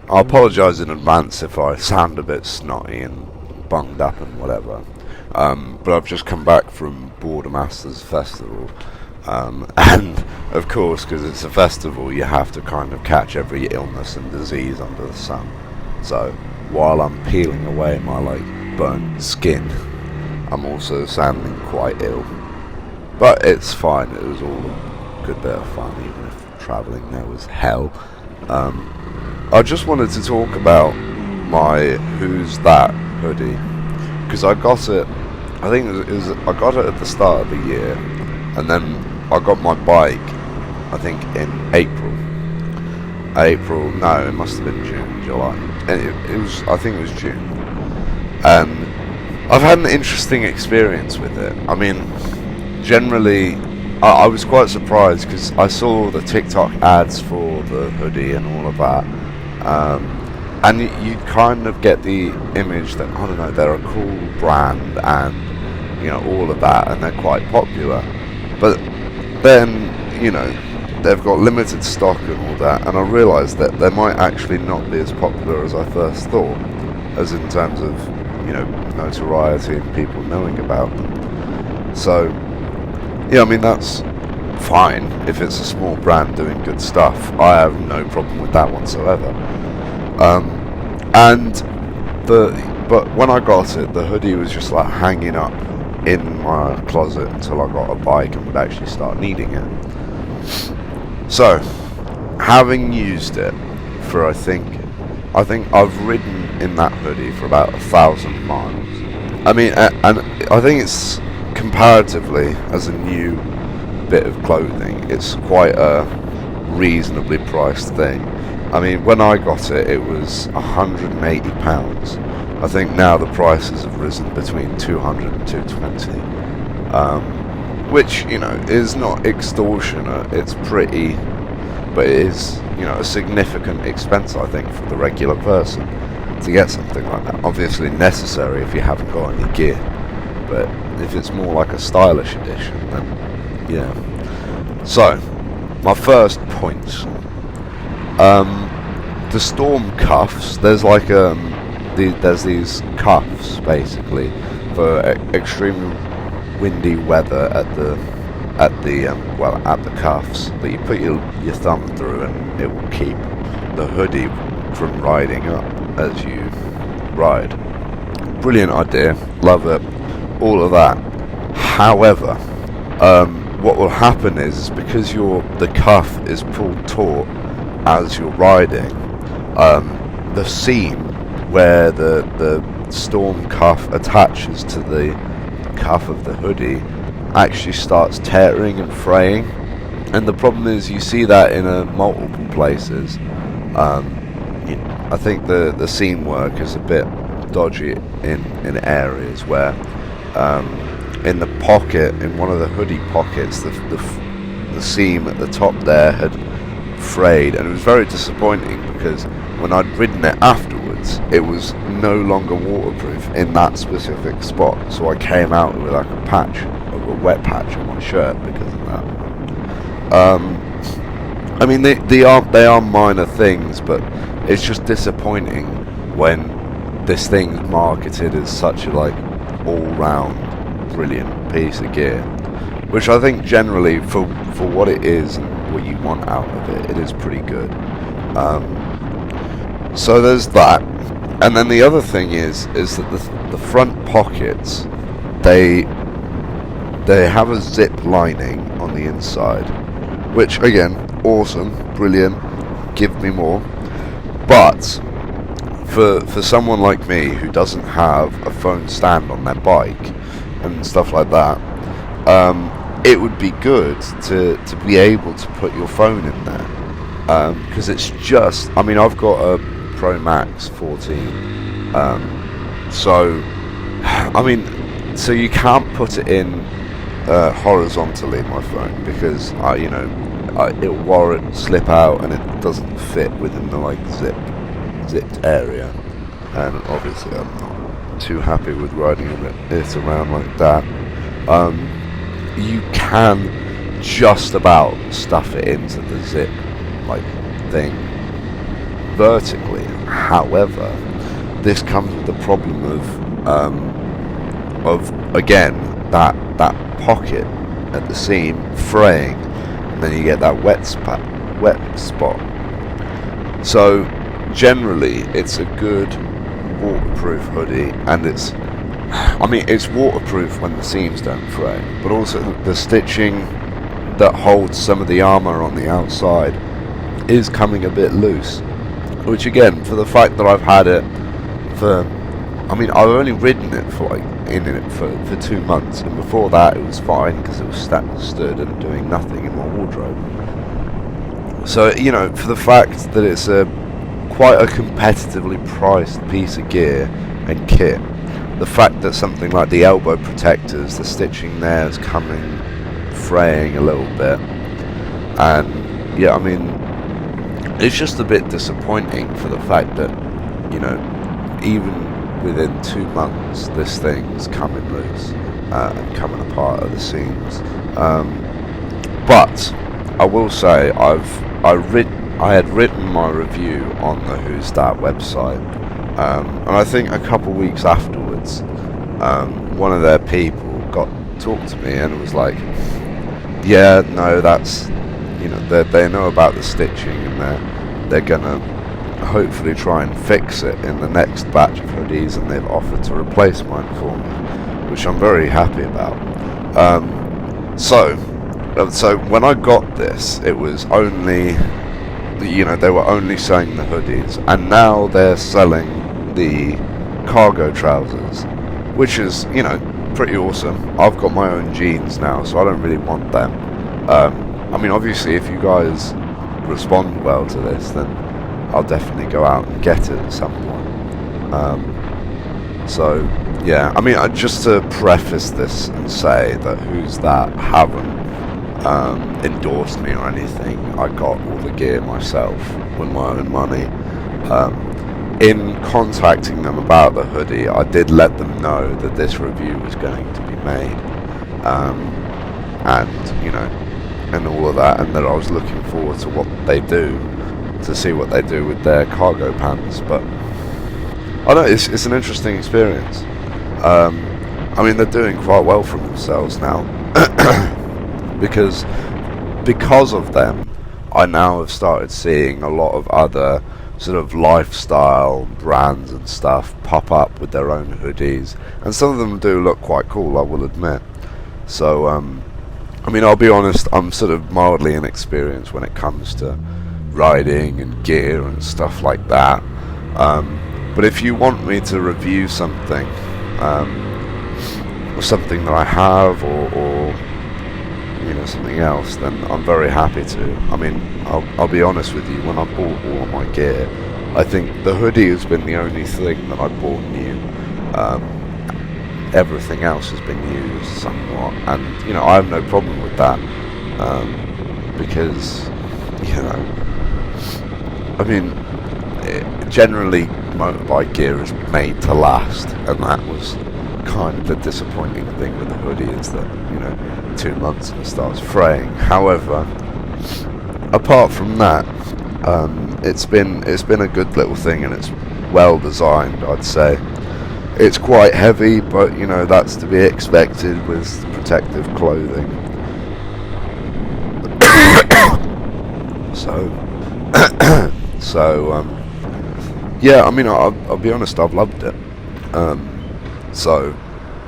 I apologise in advance if I sound a bit snotty and bunged up and whatever. But I've just come back from Bordermasters Festival. And of course, because it's a festival, you have to kind of catch every illness and disease under the sun. So while I'm peeling away my burnt skin, I'm also sounding quite ill. But it's fine. It was all a good bit of fun, even if travelling there was hell. I just wanted to talk about my Who's That hoodie, because I got it. I think I got it at the start of the year, and then I got my bike, I think in April. No, it must have been June, July. It was, I think it was June. And I've had an interesting experience with it. I mean, generally, I was quite surprised because I saw the TikTok ads for the hoodie and all of that. And you kind of get the image that, I don't know, they're a cool brand and, you know, all of that, and they're quite popular. But then, you know, they've got limited stock and all that, and I realised that they might actually not be as popular as I first thought, as in terms of, you know, notoriety and people knowing about them. So, yeah, I mean, that's fine if it's a small brand doing good stuff. I have no problem with that whatsoever. But when I got it, the hoodie was just like hanging up in my closet until I got a bike and would actually start needing it. So, having used it for I think I've ridden in that hoodie for about 1,000 miles. I mean, and I think it's comparatively, as a new bit of clothing, it's quite a reasonably priced thing. I mean, when I got it, it was £180. I think now the prices have risen between £200 and £220, which, you know, is not extortionate. It's pretty, but it is, you know, a significant expense, I think, for the regular person to get something like that. Obviously necessary if you haven't got any gear, but if it's more like a stylish edition, then yeah. So, my first points. The storm cuffs. There's like there's these cuffs basically for extremely windy weather at the cuffs that you put your thumb through, and it will keep the hoodie from riding up as you ride. Brilliant idea, love it, all of that. However, what will happen is because the cuff is pulled taut as you're riding, the seam where the storm cuff attaches to the cuff of the hoodie actually starts tearing and fraying, and the problem is you see that in multiple places. I think the seam work is a bit dodgy in areas where in the pocket, in one of the hoodie pockets, the seam at the top there had frayed, and it was very disappointing because when I'd ridden it afterwards, it was no longer waterproof in that specific spot, so I came out with like a wet patch on my shirt because of that. I mean, they are minor things, but it's just disappointing when this thing's marketed as such a all-round brilliant piece of gear, which I think generally for what it is and what you want out of it, it is pretty good. So there's that, and then the other thing is that the front pockets, they have a zip lining on the inside, which again, awesome, brilliant, give me more. But for someone like me who doesn't have a phone stand on their bike and stuff like that, it would be good to be able to put your phone in there, because it's just, I mean, I've got a Pro Max 14, so I mean, so you can't put it in horizontally, my phone, because it will slip out and it doesn't fit within the zipped area, and obviously I'm not too happy with riding it around like that. You can just about stuff it into the zip thing, vertically. However, this comes with the problem of again that pocket at the seam fraying, and then you get that wet spot. So generally, it's a good waterproof hoodie, and it's waterproof when the seams don't fray, but also the stitching that holds some of the armour on the outside is coming a bit loose, which again, for the fact that I've had it I've only ridden it for for 2 months, and before that it was fine because it was stood and doing nothing in my wardrobe. So, for the fact that it's quite a competitively priced piece of gear and kit, the fact that something like the elbow protectors, the stitching there is coming, fraying a little bit, and it's just a bit disappointing for the fact that, even within 2 months this thing's coming loose and coming apart at the seams. But I will say I had written my review on the WH05DAT website, and I think a couple weeks afterwards, one of their people talked to me and was like, yeah, no, that's, they know about the stitching, and they're gonna hopefully try and fix it in the next batch of hoodies, and they've offered to replace mine for me, which I'm very happy about. So when I got this, it was only, they were only selling the hoodies, and now they're selling the cargo trousers, which is, pretty awesome. I've got my own jeans now, so I don't really want them. Obviously, if you guys respond well to this, then I'll definitely go out and get it at some point. Just to preface this and say that WH05DAT haven't endorsed me or anything. I got all the gear myself with my own money. In contacting them about the hoodie, I did let them know that this review was going to be made, and all of that, and that I was looking forward to what they do, to see what they do with their cargo pants. But I know it's an interesting experience. They're doing quite well for themselves now, because of them, I now have started seeing a lot of other sort of lifestyle brands and stuff pop up with their own hoodies, and some of them do look quite cool, I will admit. So I'll be honest, I'm sort of mildly inexperienced when it comes to riding and gear and stuff like that, but if you want me to review something, or something that I have, or something else, then I'm very happy to. I'll be honest with you, when I bought all of my gear, I think the hoodie has been the only thing that I bought new. Everything else has been used somewhat, and I have no problem with that, because generally motorbike gear is made to last, and that was kind of the disappointing thing with the hoodie, is that 2 months and it starts fraying. However, apart from that, it's been a good little thing, and it's well designed, I'd say. It's quite heavy, but that's to be expected with protective clothing. I'll be honest, I've loved it. So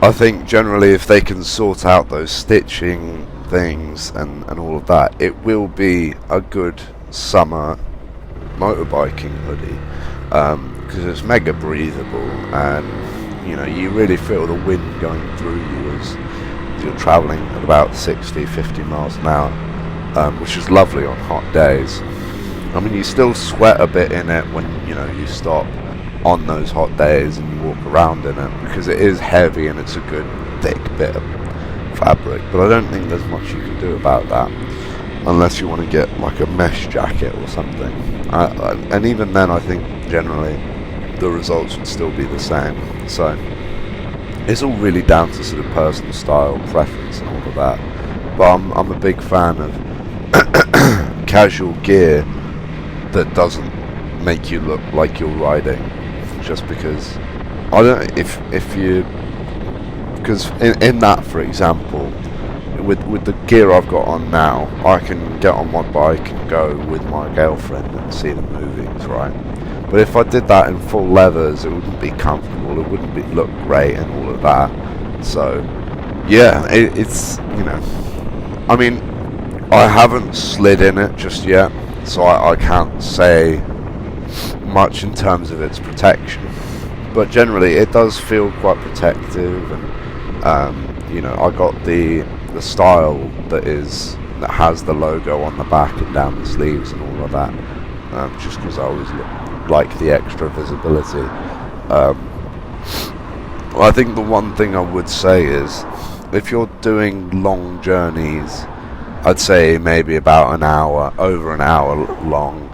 I think generally, if they can sort out those stitching things and all of that, it will be a good summer motorbiking hoodie, because it's mega breathable, and you really feel the wind going through you as you're travelling at about 60-50 miles an hour, which is lovely on hot days. You still sweat a bit in it when you stop on those hot days and you walk around in it, because it is heavy and it's a good thick bit of fabric. But I don't think there's much you can do about that, unless you want to get like a mesh jacket or something, and even then I think generally the results would still be the same. So it's all really down to sort of personal style, preference and all of that. But I'm a big fan of casual gear that doesn't make you look like you're riding, just because I don't if you because in that, for example, with the gear I've got on now, I can get on my bike and go with my girlfriend and see the movies, right? But if I did that in full leathers, it wouldn't be comfortable, it wouldn't look great and all of that. So yeah, it's, you know, I mean, I haven't slid in it just yet, so I can't say much in terms of its protection, but generally it does feel quite protective. And you know, I got the style that has the logo on the back and down the sleeves and all of that, just because I always like the extra visibility. I think the one thing I would say is, if you're doing long journeys, I'd say maybe about an hour, over an hour long,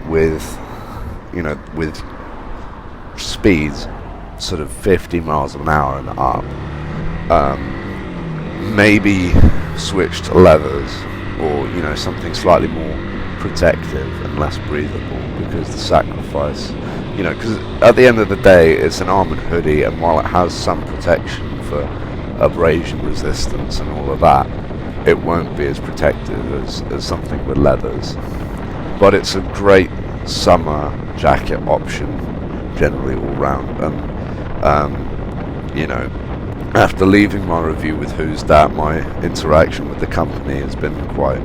with, you know, with speeds sort of 50 miles an hour and up, maybe switch to leathers, or, you know, something slightly more protective and less breathable, because the sacrifice, you know, because at the end of the day it's an armoured hoodie, and while it has some protection for abrasion resistance and all of that, it won't be as protective as something with leathers. But it's a great summer jacket option generally all round. And you know, after leaving my review with Who's Dat, my interaction with the company has been quite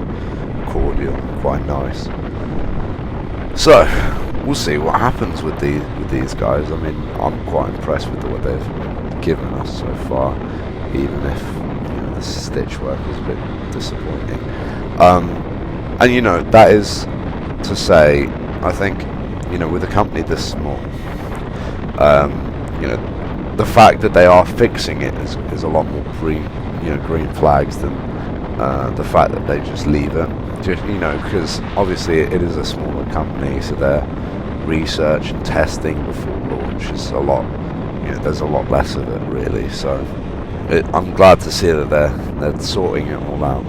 cordial, quite nice. So we'll see what happens with these guys. I mean, I'm quite impressed with what they've given us so far, even if, you know, the stitch work is a bit disappointing. And you know, that is to say, I think, you know, with a company this small, you know, the fact that they are fixing it is a lot more green flags than the fact that they just leave it. Just, you know, because obviously it is a smaller company, so their research and testing before launch is a lot, you know, there's a lot less of it really. So I'm glad to see that they're sorting it all out.